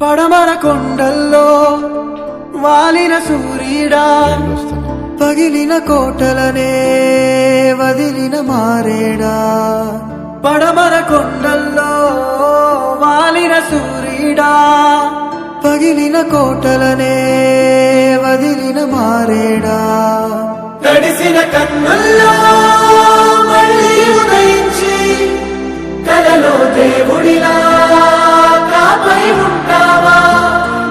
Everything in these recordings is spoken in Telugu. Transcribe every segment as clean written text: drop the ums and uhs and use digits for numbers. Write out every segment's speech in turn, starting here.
పడమర కొండల్లో వాలిన సూర్యుడా పగిలిన కోటలనే వదిలిన మారేడా పడమర కొండల్లో వాలిన సూర్యుడా పగిలిన కోటలనే వదిలిన మారేడా తడిసిన కన్నుల్లో మళ్ళీ ఉదయించి కలలో దేవుడిలా కాపై ఉంటావా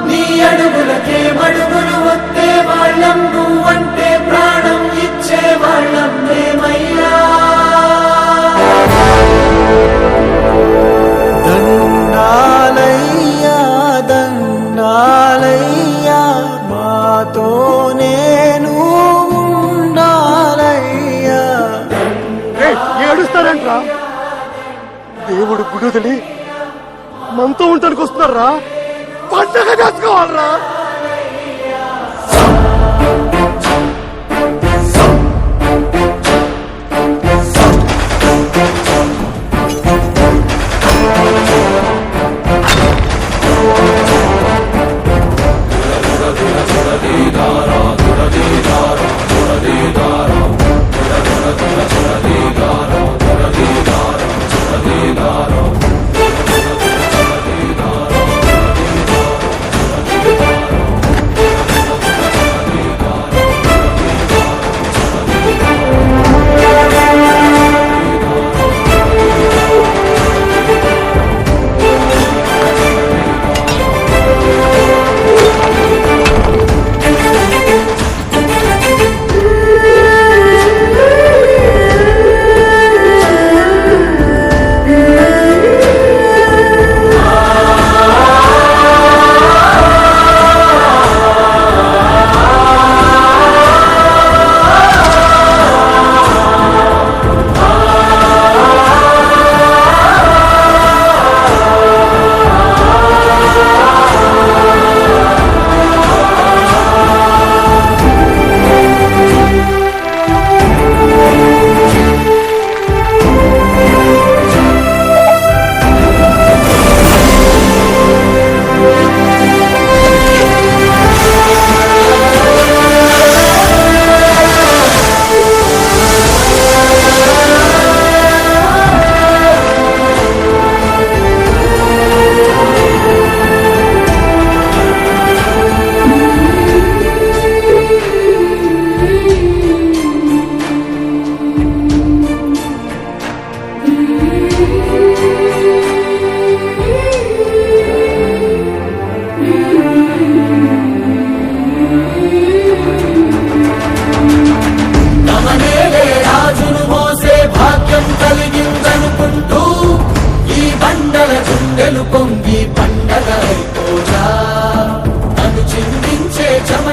నీ అడుగులకే మడుగులు వస్తే వాళ్ళం నువ్వంటే ప్రాణం ఇచ్చే వాళ్ళం మేమయ్యా దండాలయ్యా దండాలయ్యా మాతో నేను ఉండాలయ్యా ఏడుస్తారంట్రా దేవుడు గుడుదని మనతో ఉండడానికి వస్తున్నారా పండగ చేసుకోవాలరా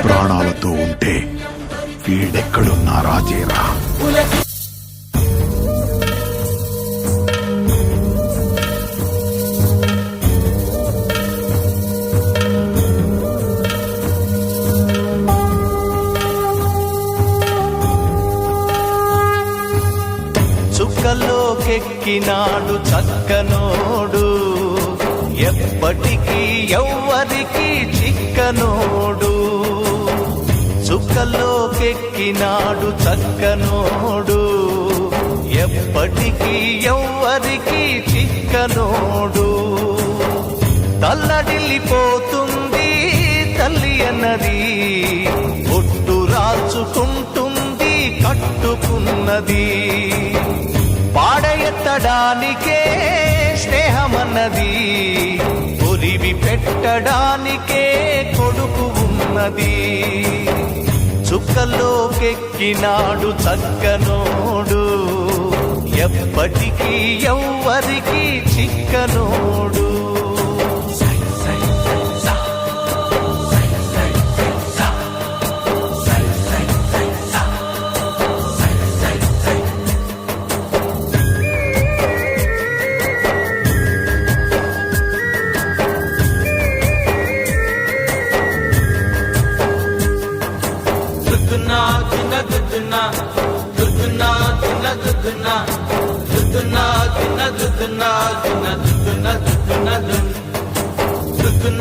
ప్రాణాలతో ఉంటే వీడెక్కడున్నా రాజేరా. చుక్కలోకెక్కినాడు చక్కనోడు, ఎప్పటికీ ఎవ్వరికి చిక్కనోడు. చుక్కలోకెక్కినాడు చక్కనోడు, ఎప్పటికీ ఎవ్వరికి చిక్కనోడు. తల్లడిల్లిపోతుంది తల్లి అన్నది, ఒట్టు రాచుకుంటుంది కట్టుకున్నది. పాడెత్తడానికే స్నేహమన్నది, ఒరివి పెట్టడానికే కొడుకు ఉన్నది. చుక్కలోకెక్కినాడు చక్కనోడు, ఎప్పటికీ ఎవ్వరికి చిక్కనోడు.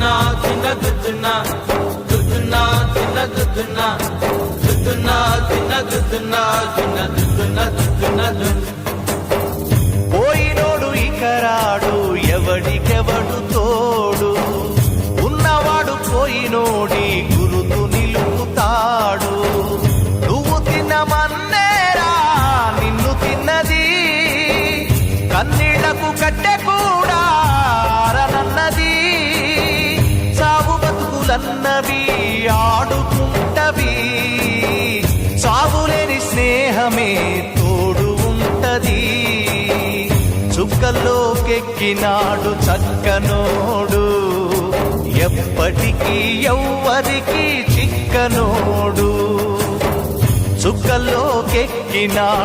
దుద్దునా చిన్న దుద్దునా దుద్దునా చిన్న దుద్దునా దుద్దునా చిన్న దుద్దునా చిన్న దుద్దునా దుద్దునా పోయినోడు ఇకరాడు ఎవడికెవడు తోడు ఉన్నవాడు పోయినోడి గురుతు నిలుపుతాడు నువ్వు తిన్నమన్నేరా నిన్ను తిన్నది కన్నీళ్లకు కట్టె కూడా ఆరనన్నది సాగు బతుకులన్నవి ఆడుకుంటవి సాగులేని స్నేహమే తోడు ఉంటది చుక్కల్లోకెక్కినాడు చక్కనోడు ఎప్పటికీ ఎవ్వరికి చిక్కనోడు చుక్కల్లోకెక్కినాడు